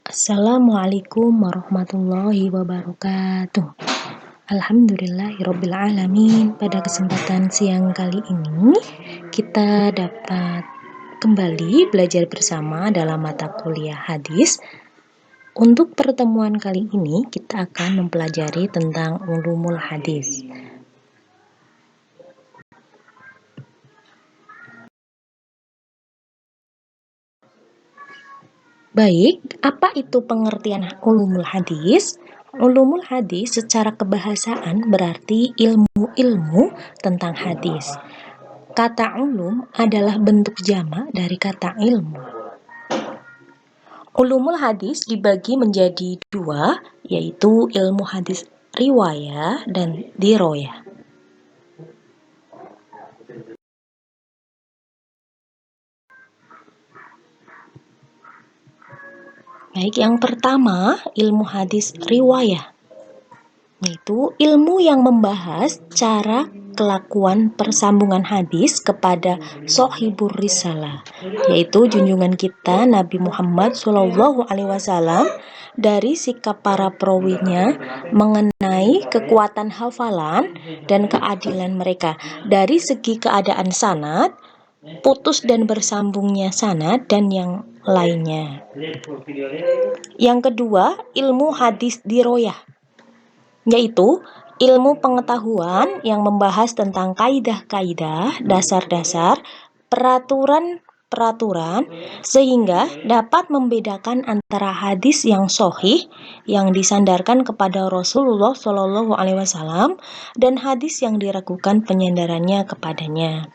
Assalamualaikum warahmatullahi wabarakatuh. Alhamdulillahirabbil alamin. Pada kesempatan siang kali ini kita dapat kembali belajar bersama dalam mata kuliah hadis. Untuk pertemuan kali ini kita akan mempelajari tentang ulumul hadis. Baik, apa itu pengertian ulumul hadis? Ulumul hadis secara kebahasaan berarti ilmu-ilmu tentang hadis. Kata ulum adalah bentuk jamak dari kata ilmu. Ulumul hadis dibagi menjadi dua, yaitu ilmu hadis riwayah dan diroyah. Baik, yang pertama ilmu hadis riwayah, yaitu ilmu yang membahas cara kelakuan persambungan hadis kepada Shahibur Risalah, yaitu junjungan kita Nabi Muhammad SAW, dari sikap para perawinya mengenai kekuatan hafalan dan keadilan mereka dari segi keadaan sanad, putus dan bersambungnya sanad, dan yang lainnya. Yang kedua, ilmu hadis diroyah, yaitu ilmu pengetahuan yang membahas tentang kaidah-kaidah, dasar-dasar, peraturan-peraturan, sehingga dapat membedakan antara hadis yang sahih yang disandarkan kepada Rasulullah SAW dan hadis yang diragukan penyandarannya kepadanya.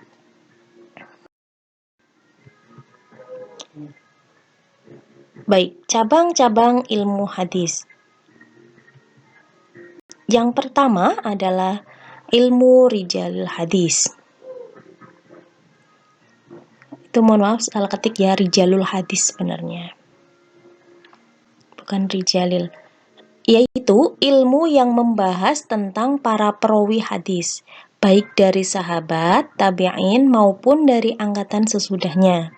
Baik, cabang-cabang ilmu hadis. Yang pertama adalah ilmu rijalul hadis. Itu mohon maaf salah ketik ya, rijalul hadis sebenarnya. Bukan rijalil. Yaitu ilmu yang membahas tentang para perawi hadis, baik dari sahabat, tabi'in maupun dari angkatan sesudahnya.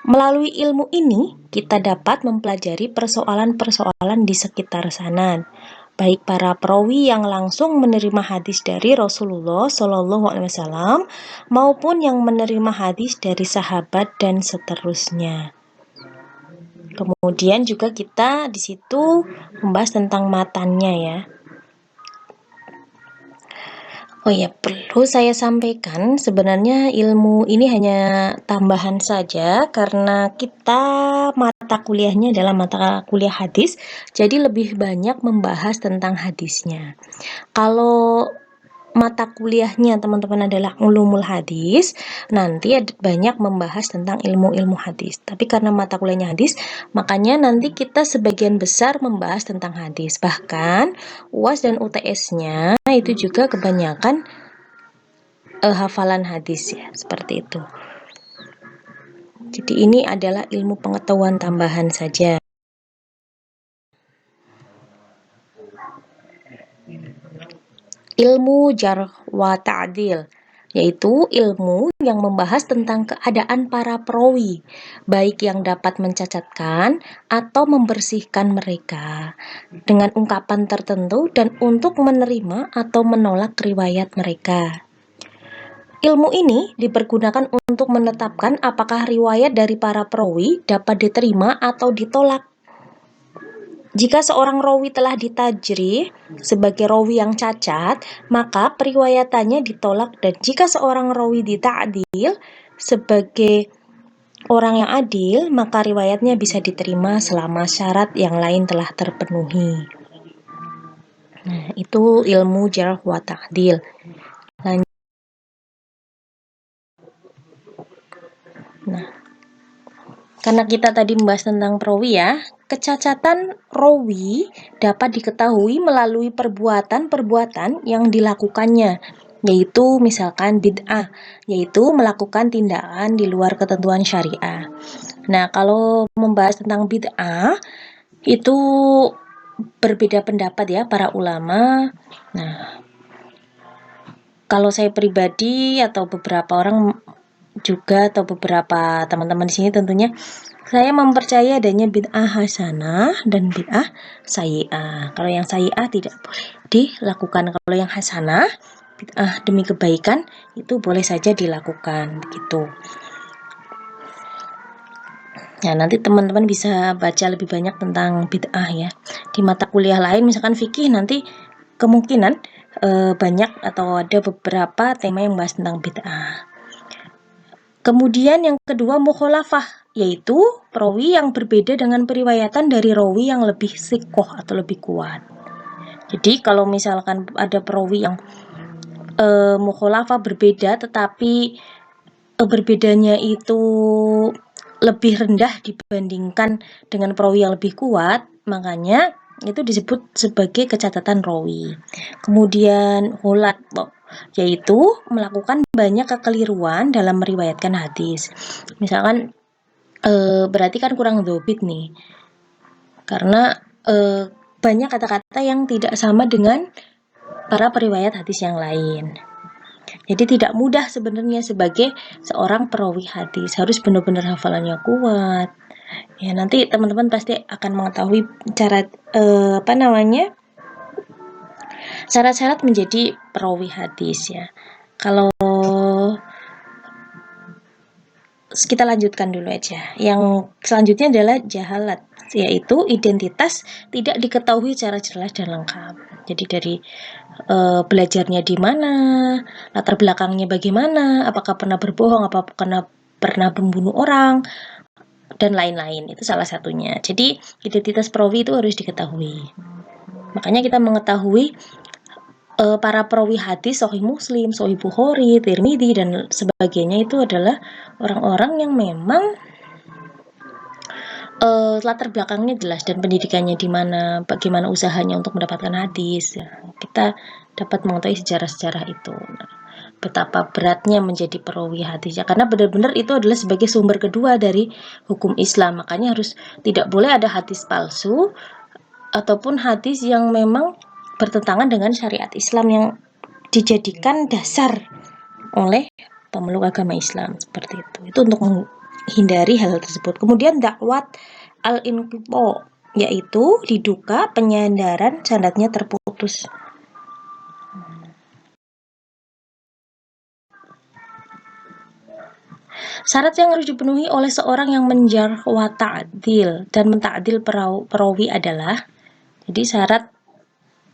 Melalui ilmu ini, kita dapat mempelajari persoalan-persoalan di sekitar sanad, baik para perawi yang langsung menerima hadis dari Rasulullah SAW maupun yang menerima hadis dari sahabat dan seterusnya. Kemudian juga kita di situ membahas tentang matannya ya. Oh ya, perlu saya sampaikan sebenarnya ilmu ini hanya tambahan saja karena kita mata kuliahnya adalah mata kuliah hadis, jadi lebih banyak membahas tentang hadisnya. Kalau mata kuliahnya teman-teman adalah ulumul hadis, nanti banyak membahas tentang ilmu-ilmu hadis. Tapi karena mata kuliahnya hadis, makanya nanti kita sebagian besar membahas tentang hadis. Bahkan UAS dan UTS-nya itu juga kebanyakan hafalan hadis ya, seperti itu. Jadi ini adalah ilmu pengetahuan tambahan saja. Ilmu jarh wa ta'dil, yaitu ilmu yang membahas tentang keadaan para perawi, baik yang dapat mencacatkan atau membersihkan mereka dengan ungkapan tertentu dan untuk menerima atau menolak riwayat mereka. Ilmu ini dipergunakan untuk menetapkan apakah riwayat dari para perawi dapat diterima atau ditolak. Jika seorang rawi telah ditajrih sebagai rawi yang cacat, maka periwayatannya ditolak, dan jika seorang rawi dita'dil sebagai orang yang adil, maka riwayatnya bisa diterima selama syarat yang lain telah terpenuhi. Nah, itu ilmu jarh wa ta'dil. Nah, karena kita tadi membahas tentang perawi ya, kecacatan rawi dapat diketahui melalui perbuatan-perbuatan yang dilakukannya, yaitu misalkan bid'ah, yaitu melakukan tindakan di luar ketentuan syariah. Nah, kalau membahas tentang bid'ah, itu berbeda pendapat ya para ulama. Nah, kalau saya pribadi atau beberapa orang juga atau beberapa teman-teman di sini tentunya saya mempercayai adanya bid'ah hasanah dan bid'ah sayyi'ah. Kalau yang sayyi'ah tidak boleh dilakukan. Kalau yang hasanah, bid'ah demi kebaikan, itu boleh saja dilakukan gitu. Nah, nanti teman-teman bisa baca lebih banyak tentang bid'ah ya. Di mata kuliah lain misalkan fikih nanti kemungkinan banyak atau ada beberapa tema yang bahas tentang bid'ah. Kemudian yang kedua mukhalafah, yaitu perawi yang berbeda dengan periwayatan dari rawi yang lebih sikoh atau lebih kuat. Jadi kalau misalkan ada perawi yang mukhalafah berbeda tetapi berbedanya itu lebih rendah dibandingkan dengan perawi yang lebih kuat, makanya itu disebut sebagai kecatatan rawi. Kemudian hulat, yaitu melakukan banyak kekeliruan dalam meriwayatkan hadis. Misalkan berarti kan kurang dzabit nih, karena banyak kata-kata yang tidak sama dengan para periwayat hadis yang lain. Jadi tidak mudah sebenarnya sebagai seorang perawi hadis, harus benar-benar hafalannya kuat. Ya, nanti teman-teman pasti akan mengetahui cara syarat-syarat menjadi perawi hadis ya. Kalau kita lanjutkan dulu aja. Yang selanjutnya adalah jahalat, yaitu identitas tidak diketahui secara jelas dan lengkap. Jadi dari belajarnya di mana, latar belakangnya bagaimana, apakah pernah berbohong, apakah pernah membunuh orang, dan lain-lain. Itu salah satunya. Jadi identitas perawi itu harus diketahui. Makanya kita mengetahui para perawi hadis Sahih Muslim, Sahih Bukhari, Tirmidzi dan sebagainya itu adalah orang-orang yang memang latar belakangnya jelas dan pendidikannya di mana, bagaimana usahanya untuk mendapatkan hadis. Ya, kita dapat mengetahui sejarah-sejarah itu. Nah, betapa beratnya menjadi perawi hadis ya, karena benar-benar itu adalah sebagai sumber kedua dari hukum Islam. Makanya harus tidak boleh ada hadis palsu ataupun hadis yang memang bertentangan dengan syariat Islam yang dijadikan dasar oleh pemeluk agama Islam seperti itu. Itu untuk menghindari hal tersebut. Kemudian dakwat al-inqita, yaitu diduga penyandaran sanadnya terputus. Syarat yang harus dipenuhi oleh seorang yang menjarh wa ta'dil dan menta'dil perawi adalah, jadi syarat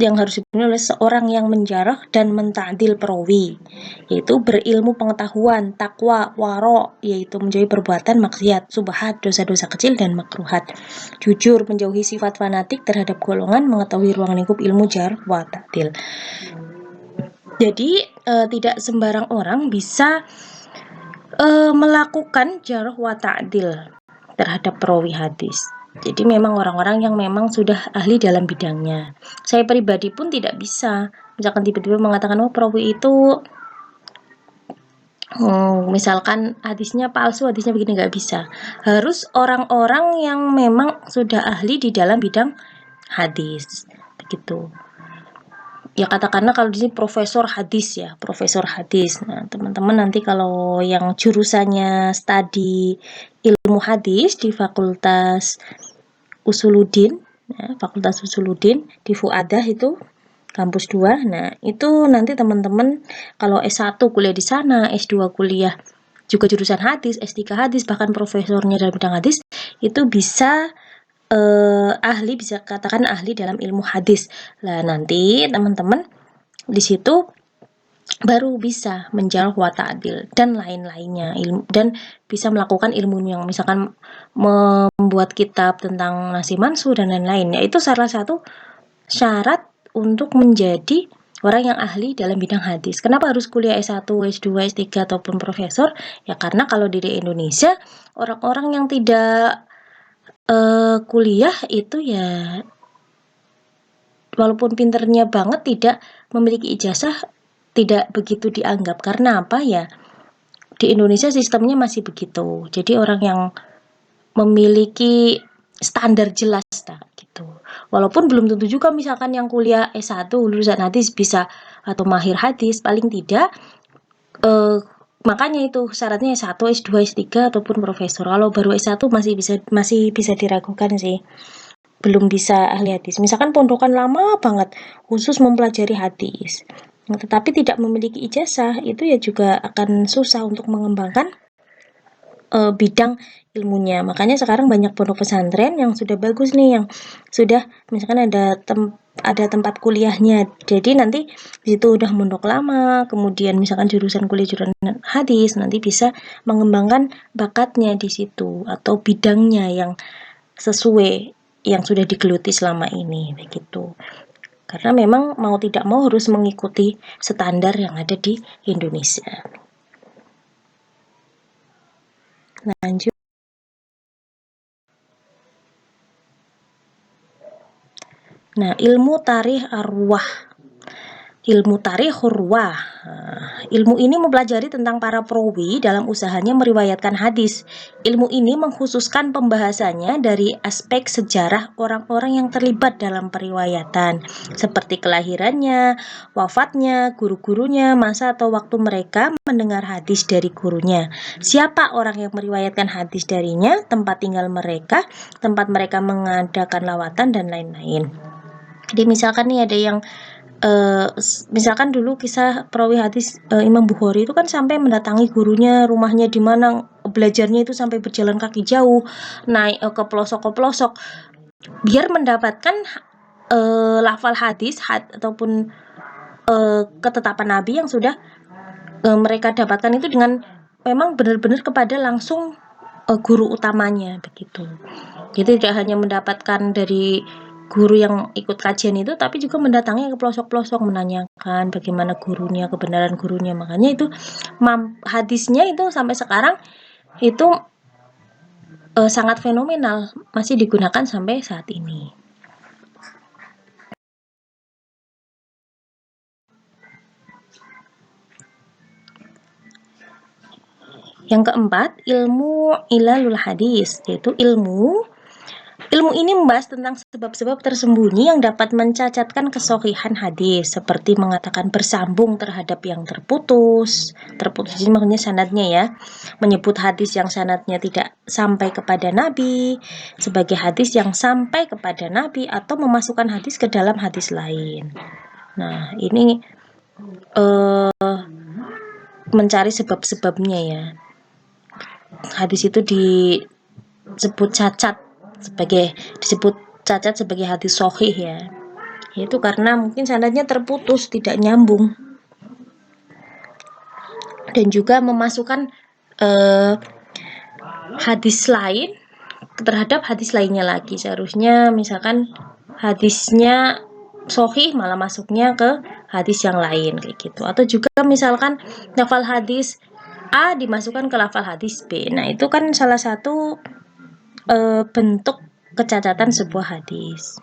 yang harus dipenuhi oleh seorang yang menjarah dan menta'dil perawi, yaitu berilmu pengetahuan, takwa, waro, yaitu menjauhi perbuatan maksiat, subhat, dosa-dosa kecil dan makruhat, jujur, menjauhi sifat fanatik terhadap golongan, mengetahui ruang lingkup ilmu jarh wa ta'dil. Jadi tidak sembarang orang bisa melakukan jarh wa ta'dil terhadap perawi hadis. Jadi memang orang-orang yang memang sudah ahli dalam bidangnya. Saya pribadi pun tidak bisa. Misalkan tiba-tiba mengatakan, oh perawi itu misalkan hadisnya palsu, hadisnya begini, nggak bisa. Harus orang-orang yang memang sudah ahli di dalam bidang hadis. Begitu. Ya katakanlah kalau di sini profesor hadis ya, profesor hadis. Nah, teman-teman nanti kalau yang jurusannya studi ilmu hadis di Fakultas Usuluddin, ya, Fakultas Usuluddin di Fuadah itu kampus 2. Nah, itu nanti teman-teman kalau S1 kuliah di sana, S2 kuliah juga jurusan hadis, S3 hadis, bahkan profesornya dalam bidang hadis, itu bisa ahli, bisa katakan ahli dalam ilmu hadis. Nah, nanti teman-teman di situ baru bisa menjarh wa ta'dil dan lain-lainnya, dan bisa melakukan ilmu yang misalkan membuat kitab tentang nasi mansur dan lain-lain. Itu salah satu syarat untuk menjadi orang yang ahli dalam bidang hadis. Kenapa harus kuliah S1, S2, S3 ataupun profesor? Ya karena kalau di Indonesia orang-orang yang tidak kuliah itu ya walaupun pinternya banget tidak memiliki ijazah tidak begitu dianggap. Karena apa ya? Di Indonesia sistemnya masih begitu. Jadi orang yang memiliki standar jelas gitu. Walaupun belum tentu juga misalkan yang kuliah S1 lulusan hadis bisa atau mahir hadis, paling tidak makanya itu syaratnya S1, S2, S3 ataupun profesor. Kalau baru S1 masih bisa diragukan sih. Belum bisa ahli hadis. Misalkan pondokan lama banget khusus mempelajari hadis. Tetapi tidak memiliki ijazah, itu ya juga akan susah untuk mengembangkan bidang ilmunya. Makanya sekarang banyak pondok pesantren yang sudah bagus nih, yang sudah misalkan ada tempat kuliahnya. Jadi nanti di situ udah mondok lama, kemudian misalkan jurusan hadis, nanti bisa mengembangkan bakatnya di situ atau bidangnya yang sesuai yang sudah digeluti selama ini begitu. Karena memang mau tidak mau harus mengikuti standar yang ada di Indonesia. Lanjut. Nah, ilmu tarikh arwah. Ilmu tarikh urwah. Ilmu ini mempelajari tentang para perawi dalam usahanya meriwayatkan hadis. Ilmu ini mengkhususkan pembahasannya dari aspek sejarah orang-orang yang terlibat dalam periwayatan, seperti kelahirannya, wafatnya, guru-gurunya, masa atau waktu mereka mendengar hadis dari gurunya. Siapa orang yang meriwayatkan hadis darinya, tempat tinggal mereka, tempat mereka mengadakan lawatan, dan lain-lain. Jadi misalkan nih ada yang misalkan dulu kisah perawi hadis Imam Bukhari itu kan sampai mendatangi gurunya, rumahnya di mana, belajarnya itu sampai berjalan kaki jauh, naik ke pelosok biar mendapatkan lafal hadis ataupun ketetapan Nabi yang sudah mereka dapatkan itu dengan memang benar-benar kepada langsung guru utamanya begitu. Jadi tidak hanya mendapatkan dari guru yang ikut kajian itu, tapi juga mendatangi ke pelosok-pelosok menanyakan bagaimana gurunya, kebenaran gurunya. Makanya itu hadisnya itu sampai sekarang itu sangat fenomenal, masih digunakan sampai saat ini. Yang keempat, ilmu ilalul hadis, yaitu ilmu ini membahas tentang sebab-sebab tersembunyi yang dapat mencacatkan kesohihan hadis, seperti mengatakan bersambung terhadap yang terputus ini maksudnya sanadnya ya, menyebut hadis yang sanadnya tidak sampai kepada Nabi sebagai hadis yang sampai kepada Nabi, atau memasukkan hadis ke dalam hadis lain. Nah, ini mencari sebab-sebabnya ya. Hadis itu disebut cacat sebagai hadis sahih ya. Yaitu karena mungkin sanadnya terputus, tidak nyambung. Dan juga memasukkan hadis lain terhadap hadis lainnya lagi. Seharusnya misalkan hadisnya sahih malah masuknya ke hadis yang lain kayak gitu. Atau juga misalkan lafal hadis A dimasukkan ke lafal hadis B. Nah, itu kan salah satu bentuk kecacatan sebuah hadis.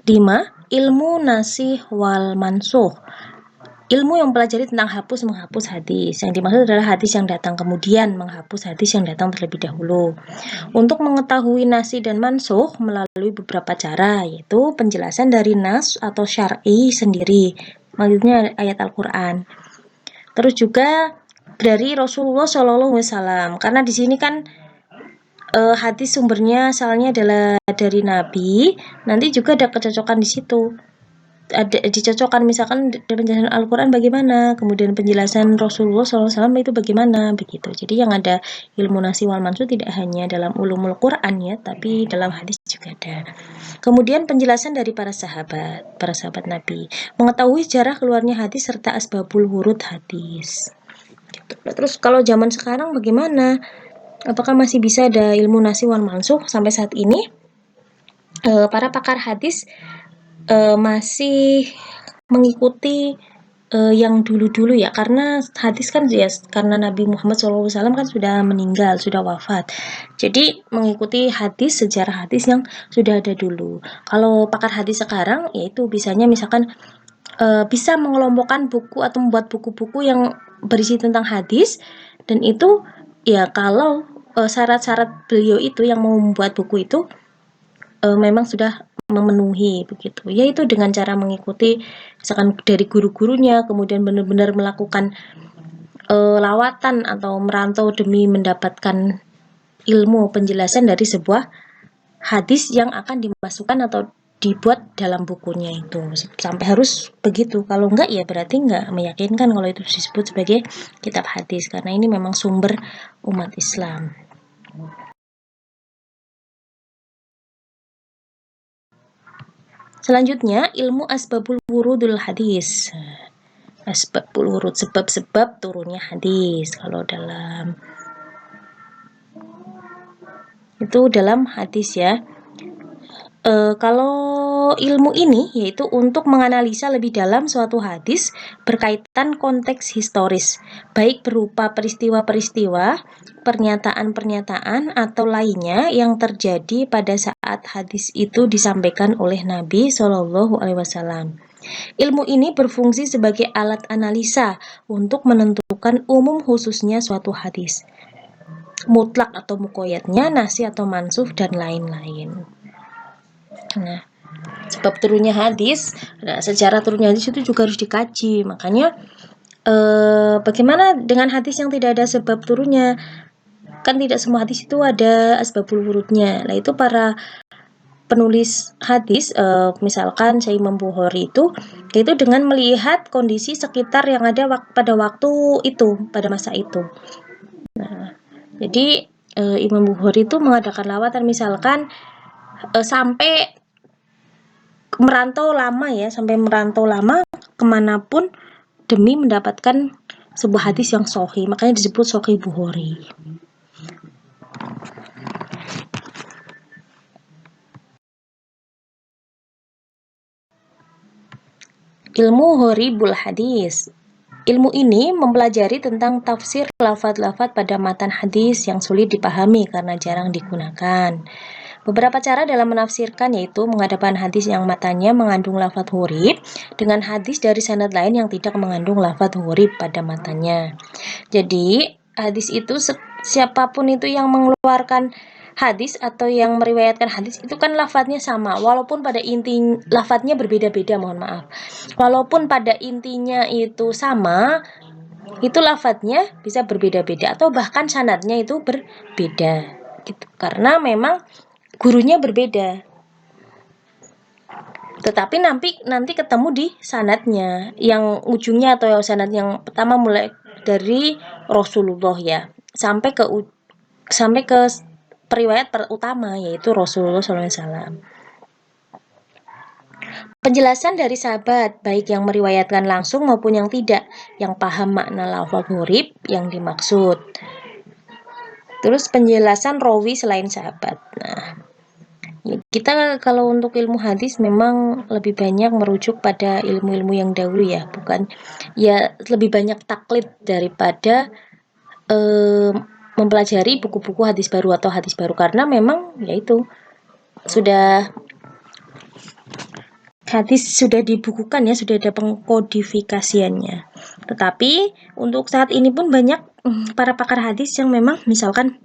Lima, ilmu nasih wal mansuh. Ilmu yang mempelajari tentang menghapus hadis. Yang dimaksud adalah hadis yang datang kemudian menghapus hadis yang datang terlebih dahulu. Untuk mengetahui nasih dan mansuh melalui beberapa cara, yaitu penjelasan dari nas atau syar'i sendiri, maksudnya ayat Al-Quran. Terus juga dari Rasulullah SAW, karena di sini kan hadis sumbernya asalnya adalah dari Nabi, nanti juga ada kecocokan di situ. Ada dicocokkan misalkan penjelasan Al-Quran bagaimana, kemudian penjelasan Rasulullah SAW itu bagaimana begitu. Jadi yang ada ilmu nasih wal mansuh tidak hanya dalam ulumul Quran ya, tapi dalam hadis juga ada. Kemudian penjelasan dari para sahabat Nabi, mengetahui sejarah keluarnya hadis serta asbabul wurud hadis. Gitu. Terus kalau zaman sekarang bagaimana? Apakah masih bisa ada ilmu nasih wal mansuh sampai saat ini? Para pakar hadis masih mengikuti yang dulu-dulu ya, karena hadis kan ya, karena Nabi Muhammad SAW kan sudah meninggal, sudah wafat. Jadi mengikuti sejarah hadis yang sudah ada dulu. Kalau pakar hadis sekarang, yaitu bisanya misalkan bisa mengelompokkan buku atau membuat buku-buku yang berisi tentang hadis, dan itu ya kalau syarat-syarat beliau itu yang mau membuat buku itu memang sudah memenuhi begitu. Yaitu dengan cara mengikuti misalkan dari guru-gurunya, kemudian benar-benar melakukan lawatan atau merantau demi mendapatkan ilmu penjelasan dari sebuah hadis yang akan dimasukkan atau dibuat dalam bukunya itu. Sampai harus begitu. Kalau enggak ya berarti enggak meyakinkan kalau itu disebut sebagai kitab hadis, karena ini memang sumber umat Islam. Selanjutnya, ilmu asbabul wurudul hadis. Asbabul wurud, sebab-sebab turunnya hadis. Kalau dalam hadis ya. Kalau ilmu ini yaitu untuk menganalisa lebih dalam suatu hadis berkaitan konteks historis, baik berupa peristiwa-peristiwa, pernyataan-pernyataan atau lainnya yang terjadi pada saat hadis itu disampaikan oleh Nabi Shallallahu Alaihi Wasallam. Ilmu ini berfungsi sebagai alat analisa untuk menentukan umum khususnya suatu hadis, mutlak atau muqayyadnya, nasi atau mansukh, dan lain-lain. Nah, sebab turunnya hadis, nah, sejarah turunnya hadis itu juga harus dikaji. Makanya bagaimana dengan hadis yang tidak ada sebab turunnya? Kan tidak semua hadis itu ada asbabul wurudnya. Nah, itu para penulis hadis, misalkan Syekh Imam Bukhari itu dengan melihat kondisi sekitar yang ada pada waktu itu, pada masa itu. Nah, jadi Imam Bukhari itu mengadakan lawatan, misalkan sampai merantau lama kemanapun demi mendapatkan sebuah hadis yang sahih, makanya disebut Sahih Bukhari. Ilmu Gharibul Hadis. Ilmu ini mempelajari tentang tafsir lafadz-lafadz pada matan hadis yang sulit dipahami karena jarang digunakan. Beberapa cara dalam menafsirkan yaitu menghadapkan hadis yang matanya mengandung lafadz gharib dengan hadis dari sanad lain yang tidak mengandung lafadz gharib pada matanya. Jadi, hadis itu siapapun itu yang mengeluarkan hadis atau yang meriwayatkan hadis itu kan lafadznya sama, walaupun pada inti lafadznya berbeda-beda, mohon maaf. Walaupun pada intinya itu sama, itu lafadznya bisa berbeda-beda atau bahkan sanadnya itu berbeda gitu. Karena memang gurunya berbeda. Tetapi nanti ketemu di sanadnya yang ujungnya atau sanad yang pertama mulai dari Rasulullah ya, sampai ke periwayat utama yaitu Rasulullah SAW. Penjelasan dari sahabat, baik yang meriwayatkan langsung maupun yang tidak, yang paham makna lafaz gharib yang dimaksud. Terus penjelasan rawi selain sahabat. Nah, kita kalau untuk ilmu hadis memang lebih banyak merujuk pada ilmu-ilmu yang dahulu ya, bukan ya, lebih banyak taklid daripada mempelajari buku-buku hadis baru atau hadis baru, karena memang yaitu hadis sudah dibukukan ya, sudah ada pengkodifikasiannya. Tetapi untuk saat ini pun banyak para pakar hadis yang memang misalkan,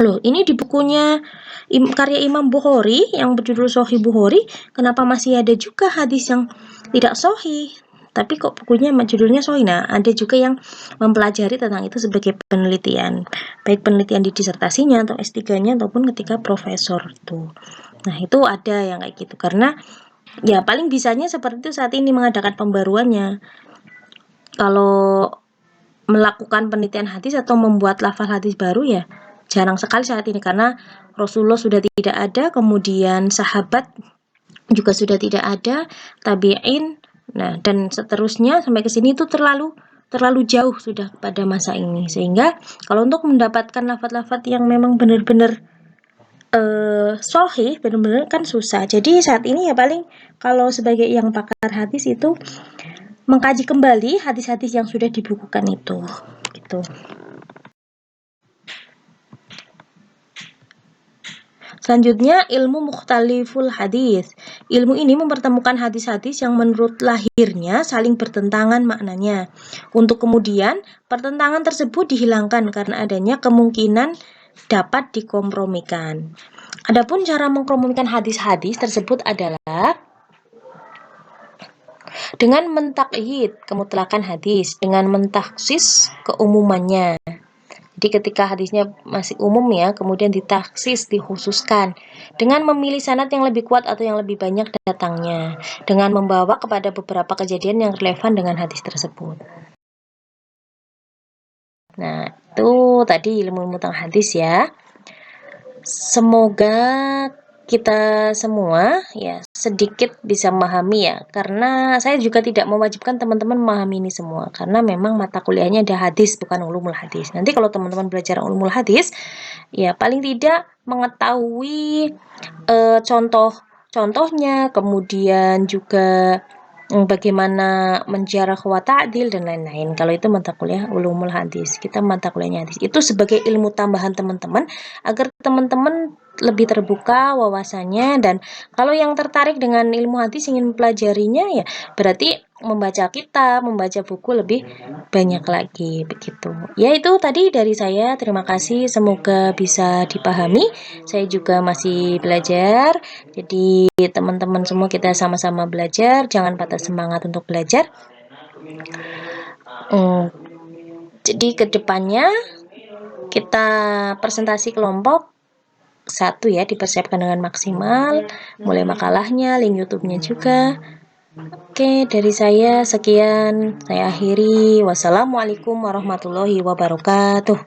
loh ini di bukunya karya Imam Bukhari yang berjudul Sahih Bukhari, kenapa masih ada juga hadis yang tidak sahih? Tapi kok bukunya judulnya sahih? Nah, ada juga yang mempelajari tentang itu sebagai penelitian, baik penelitian di disertasinya atau S3-nya ataupun ketika profesor itu. Nah, itu ada yang kayak gitu, karena ya paling bisanya seperti itu saat ini mengadakan pembaruannya. Kalau melakukan penelitian hadis atau membuat lafaz hadis baru ya jarang sekali saat ini, karena Rasulullah sudah tidak ada, kemudian sahabat juga sudah tidak ada, tabi'in, nah dan seterusnya sampai ke sini itu terlalu jauh sudah pada masa ini, sehingga kalau untuk mendapatkan lafaz-lafaz yang memang benar-benar sahih benar-benar kan susah. Jadi saat ini ya paling kalau sebagai yang pakar hadis itu mengkaji kembali hadis-hadis yang sudah dibukukan itu gitu. Selanjutnya, ilmu mukhtaliful hadis. Ilmu ini mempertemukan hadis-hadis yang menurut lahirnya saling bertentangan maknanya. Untuk kemudian, pertentangan tersebut dihilangkan karena adanya kemungkinan dapat dikompromikan. Adapun cara mengkompromikan hadis-hadis tersebut adalah dengan mentakyid kemutlakan hadis, dengan mentaksis keumumannya. Jadi ketika hadisnya masih umum ya, kemudian ditaksis, dikhususkan dengan memilih sanad yang lebih kuat atau yang lebih banyak datangnya, dengan membawa kepada beberapa kejadian yang relevan dengan hadis tersebut. Nah, itu tadi ilmu tentang hadis ya. Semoga kita semua ya sedikit bisa memahami ya, karena saya juga tidak mewajibkan teman-teman memahami ini semua, karena memang mata kuliahnya ada hadis bukan ulumul hadis. Nanti kalau teman-teman belajar ulumul hadis ya paling tidak mengetahui contoh-contohnya, kemudian juga bagaimana menjarah wa ta'dil dan lain-lain. Kalau itu mata kuliah ulumul hadis, kita mata kuliahnya hadis. Itu sebagai ilmu tambahan teman-teman agar teman-teman lebih terbuka wawasannya, dan kalau yang tertarik dengan ilmu hadis ingin mempelajarinya ya berarti membaca kitab, membaca buku lebih banyak lagi begitu. Ya itu tadi dari saya. Terima kasih, semoga bisa dipahami. Saya juga masih belajar. Jadi teman-teman semua kita sama-sama belajar, jangan patah semangat untuk belajar. Jadi kedepannya kita presentasi kelompok 1 ya, dipersiapkan dengan maksimal, mulai makalahnya, link YouTube-nya juga. Oke, dari saya sekian, saya akhiri. Wassalamualaikum warahmatullahi wabarakatuh.